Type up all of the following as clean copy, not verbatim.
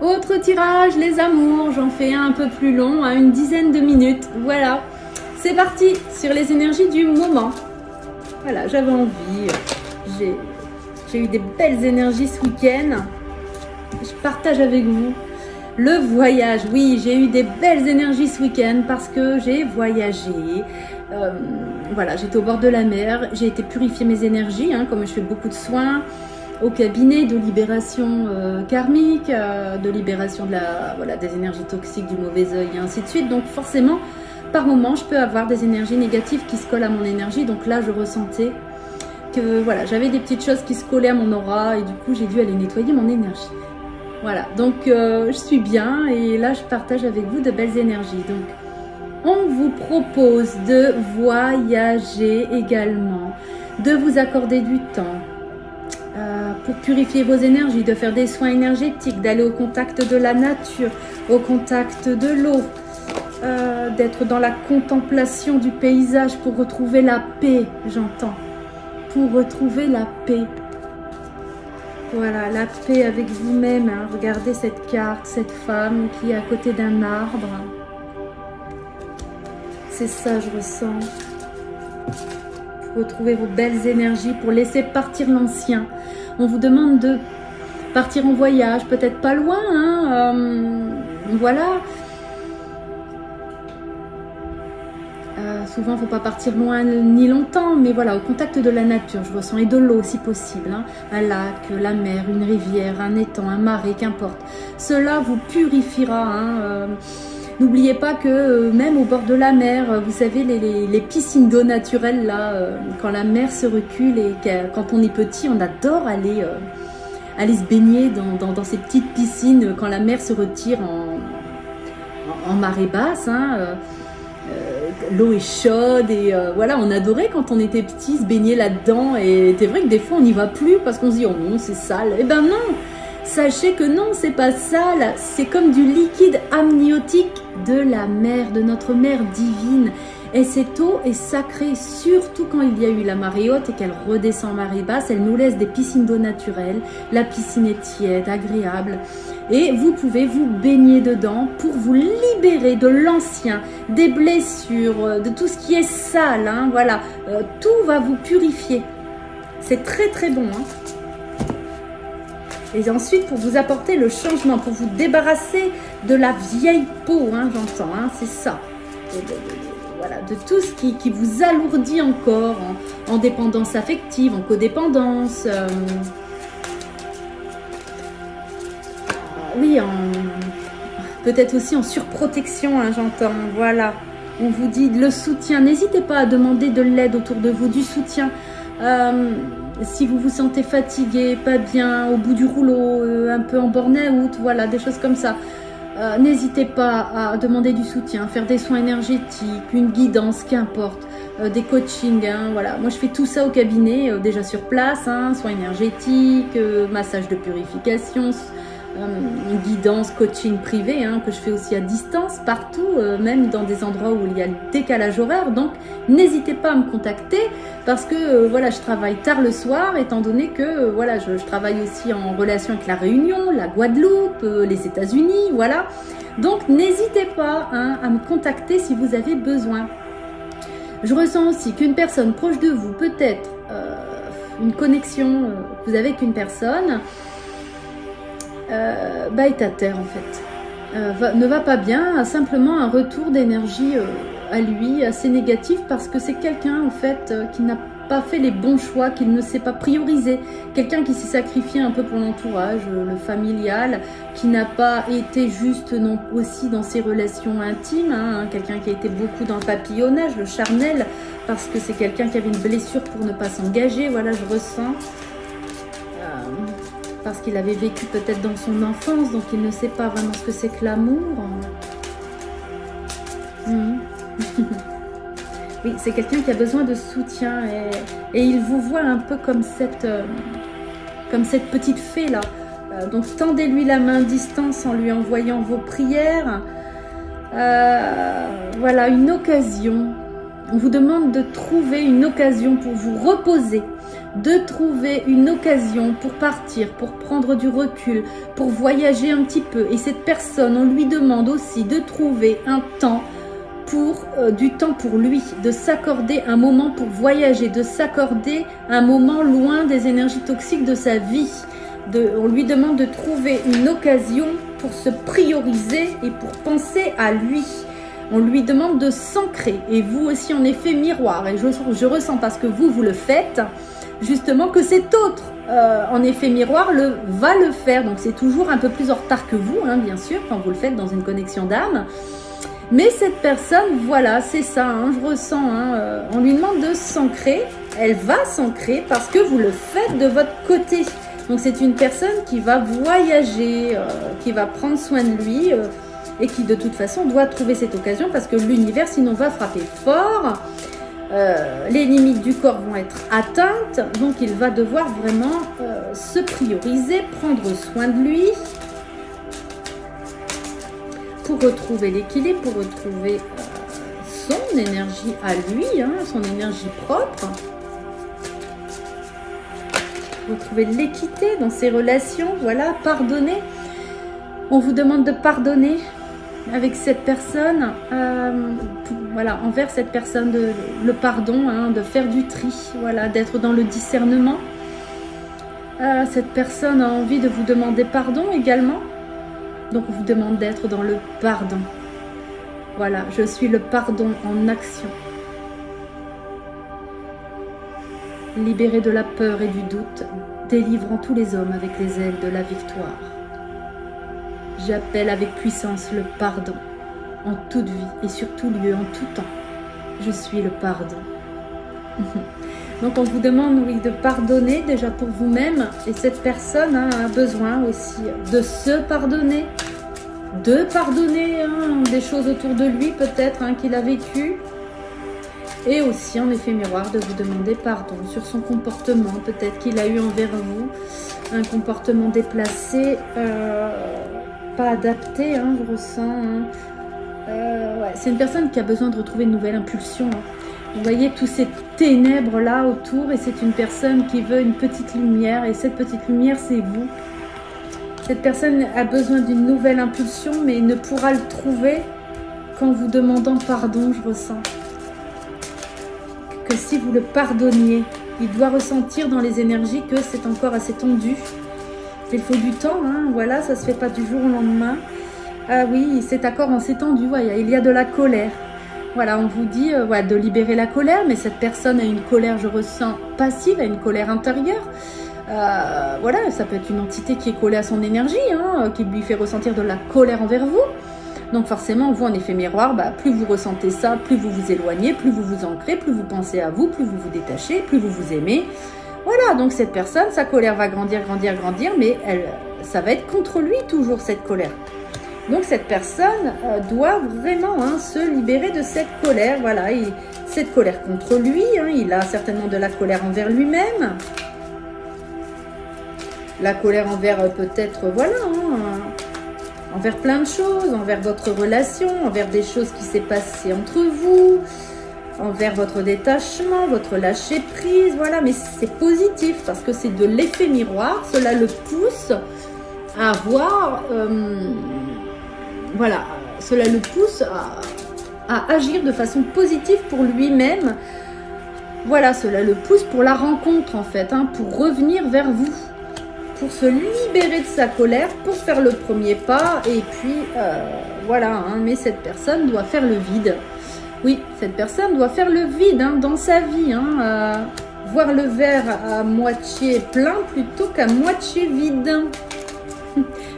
Autre tirage, les amours, j'en fais un peu plus long, à une dizaine de minutes. Voilà, c'est parti sur les énergies du moment. Voilà, j'avais envie, j'ai eu des belles énergies ce week-end. Je partage avec vous le voyage. Oui, j'ai eu des belles énergies ce week-end parce que j'ai voyagé. Voilà, j'étais au bord de la mer, j'ai été purifier mes énergies, hein, comme je fais beaucoup de soins au cabinet de libération karmique, de libération de des énergies toxiques, du mauvais œil et ainsi de suite. Donc forcément, par moment, je peux avoir des énergies négatives qui se collent à mon énergie. Donc là, je ressentais que voilà, j'avais des petites choses qui se collaient à mon aura et du coup, j'ai dû aller nettoyer mon énergie. Voilà, donc je suis bien et là, je partage avec vous de belles énergies. Donc, on vous propose de voyager également, de vous accorder du temps. Pour purifier vos énergies, de faire des soins énergétiques, d'aller au contact de la nature, au contact de l'eau, d'être dans la contemplation du paysage pour retrouver la paix, j'entends, pour retrouver la paix. Voilà, la paix avec vous-même, hein. Regardez cette carte, cette femme qui est à côté d'un arbre. C'est ça, je ressens. Retrouver vos belles énergies pour laisser partir l'ancien. On vous demande de partir en voyage, peut-être pas loin, hein, voilà. Souvent, il ne faut pas partir loin ni longtemps, mais voilà, au contact de la nature, je ressens, et de l'eau si possible, hein, un lac, la mer, une rivière, un étang, un marais, qu'importe. Cela vous purifiera, hein, n'oubliez pas que même au bord de la mer, vous savez, les piscines d'eau naturelle, là, quand la mer se recule et quand on est petit, on adore aller se baigner dans ces petites piscines quand la mer se retire en marée basse. Hein, l'eau est chaude et voilà, on adorait quand on était petit se baigner là-dedans. Et c'est vrai que des fois, on n'y va plus parce qu'on se dit « Oh non, c'est sale ». Eh ben non! Sachez que non, c'est pas sale, c'est comme du liquide amniotique de la mer, de notre mère divine. Et cette eau est sacrée, surtout quand il y a eu la marée haute et qu'elle redescend en marée basse. Elle nous laisse des piscines d'eau naturelle. La piscine est tiède, agréable. Et vous pouvez vous baigner dedans pour vous libérer de l'ancien, des blessures, de tout ce qui est sale. Hein, voilà, tout va vous purifier. C'est très très bon, hein. Et ensuite, pour vous apporter le changement, pour vous débarrasser de la vieille peau, hein, j'entends, hein, c'est ça. Voilà, de tout ce qui vous alourdit encore en dépendance affective, en codépendance. Oui, peut-être aussi en surprotection, hein, j'entends. Voilà, on vous dit le soutien. N'hésitez pas à demander de l'aide autour de vous, du soutien. Si vous vous sentez fatigué, pas bien, au bout du rouleau, un peu en burn-out, voilà, des choses comme ça. N'hésitez pas à demander du soutien, faire des soins énergétiques, une guidance, qu'importe, des coachings. Hein, voilà. Moi, je fais tout ça au cabinet, déjà sur place, hein, soins énergétiques, massage de purification, guidance, coaching privé, hein, que je fais aussi à distance, partout, même dans des endroits où il y a le décalage horaire. Donc, n'hésitez pas à me contacter parce que voilà, je travaille tard le soir, étant donné que voilà, je travaille aussi en relation avec la Réunion, la Guadeloupe, les États-Unis, voilà. Donc, n'hésitez pas, hein, à me contacter si vous avez besoin. Je ressens aussi qu'une personne proche de vous, peut-être une connexion que vous avez avec une personne, est à terre en fait, ne va pas bien, a simplement un retour d'énergie à lui assez négatif parce que c'est quelqu'un en fait qui n'a pas fait les bons choix, qu'il ne sait pas prioriser, quelqu'un qui s'est sacrifié un peu pour l'entourage, le familial, qui n'a pas été juste non aussi dans ses relations intimes, hein, quelqu'un qui a été beaucoup dans le papillonnage, le charnel, parce que c'est quelqu'un qui avait une blessure pour ne pas s'engager, voilà, je ressens. Parce qu'il avait vécu peut-être dans son enfance, donc il ne sait pas vraiment ce que c'est que l'amour. Oui, c'est quelqu'un qui a besoin de soutien et il vous voit un peu comme cette petite fée là. Donc tendez-lui la main à distance en lui envoyant vos prières. Voilà, une occasion. On vous demande de trouver une occasion pour vous reposer, de trouver une occasion pour partir, pour prendre du recul, pour voyager un petit peu. Et cette personne, on lui demande aussi de trouver un temps du temps pour lui, de s'accorder un moment pour voyager, de s'accorder un moment loin des énergies toxiques de sa vie. On lui demande de trouver une occasion pour se prioriser et pour penser à lui. On lui demande de s'ancrer. Et vous aussi, en effet miroir, et je ressens parce que vous le faites, justement que cet autre, en effet miroir, va le faire. Donc c'est toujours un peu plus en retard que vous, hein, bien sûr, quand vous le faites dans une connexion d'âme. Mais cette personne, voilà, c'est ça, hein, je ressens, hein, on lui demande de s'ancrer, elle va s'ancrer parce que vous le faites de votre côté. Donc c'est une personne qui va voyager, qui va prendre soin de lui et qui de toute façon doit trouver cette occasion parce que l'univers sinon va frapper fort, les limites du corps vont être atteintes, donc il va devoir vraiment se prioriser, prendre soin de lui, pour retrouver l'équilibre, pour retrouver son énergie à lui, hein, son énergie propre. Retrouver l'équité dans ses relations, voilà, pardonner. On vous demande de pardonner avec cette personne, voilà, envers cette personne, le pardon, hein, de faire du tri, voilà, d'être dans le discernement. Cette personne a envie de vous demander pardon également. Donc, on vous demande d'être dans le pardon. Voilà, je suis le pardon en action. Libéré de la peur et du doute, délivrant tous les hommes avec les ailes de la victoire. J'appelle avec puissance le pardon, en toute vie et sur tout lieu, en tout temps. Je suis le pardon. Donc on vous demande, oui, de pardonner déjà pour vous-même. Et cette personne, hein, a besoin aussi de se pardonner. De pardonner, hein, des choses autour de lui peut-être, hein, qu'il a vécu. Et aussi en effet miroir de vous demander pardon sur son comportement. Peut-être qu'il a eu envers vous un comportement déplacé, pas adapté, hein, je ressens. Hein. Ouais, c'est une personne qui a besoin de retrouver une nouvelle impulsion. Hein. Vous voyez tous ces ténèbres là autour et c'est une personne qui veut une petite lumière et cette petite lumière c'est vous. Cette personne a besoin d'une nouvelle impulsion mais ne pourra le trouver qu'en vous demandant pardon, je ressens. Que si vous le pardonniez, il doit ressentir dans les énergies que c'est encore assez tendu. Il faut du temps, hein, voilà, ça se fait pas du jour au lendemain. Ah oui, c'est encore en s'étendu, voilà, il y a de la colère. Voilà, on vous dit voilà, de libérer la colère, mais cette personne a une colère, je ressens, passive, a une colère intérieure. Voilà, ça peut être une entité qui est collée à son énergie, hein, qui lui fait ressentir de la colère envers vous. Donc forcément, vous, en effet miroir, bah, plus vous ressentez ça, plus vous vous éloignez, plus vous vous ancrez, plus vous pensez à vous, plus vous vous détachez, plus vous vous aimez. Voilà, donc cette personne, sa colère va grandir, grandir, grandir, mais ça va être contre lui toujours, cette colère. Donc cette personne doit vraiment, hein, se libérer de cette colère, voilà, et cette colère contre lui, hein, il a certainement de la colère envers lui-même, la colère envers peut-être, voilà, hein, envers plein de choses, envers votre relation, envers des choses qui s'est passées entre vous, envers votre détachement, votre lâcher prise, voilà, mais c'est positif parce que c'est de l'effet miroir, cela le pousse à voir... voilà, cela le pousse à agir de façon positive pour lui-même. Voilà, cela le pousse pour la rencontre en fait, hein, pour revenir vers vous, pour se libérer de sa colère, pour faire le premier pas. Et puis, voilà, hein, mais cette personne doit faire le vide. Oui, cette personne doit faire le vide, hein, dans sa vie, hein, voir le verre à moitié plein plutôt qu'à moitié vide.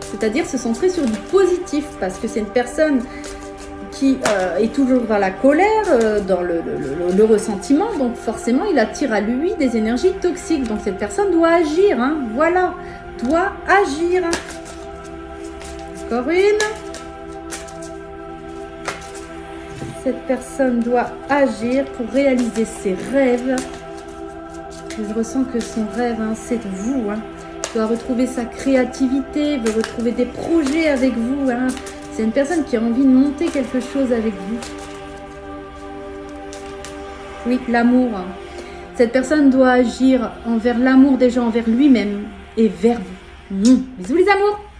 C'est-à-dire se centrer sur du positif, parce que c'est une personne qui est toujours dans la colère, dans le ressentiment, donc forcément il attire à lui des énergies toxiques. Donc cette personne doit agir, hein, voilà, doit agir. Encore une. Cette personne doit agir pour réaliser ses rêves. Je ressens que son rêve, hein, c'est vous, hein. Doit retrouver sa créativité, veut retrouver des projets avec vous. Hein. C'est une personne qui a envie de monter quelque chose avec vous. Oui, l'amour. Cette personne doit agir envers l'amour déjà envers lui-même et vers vous. Bisous les amours!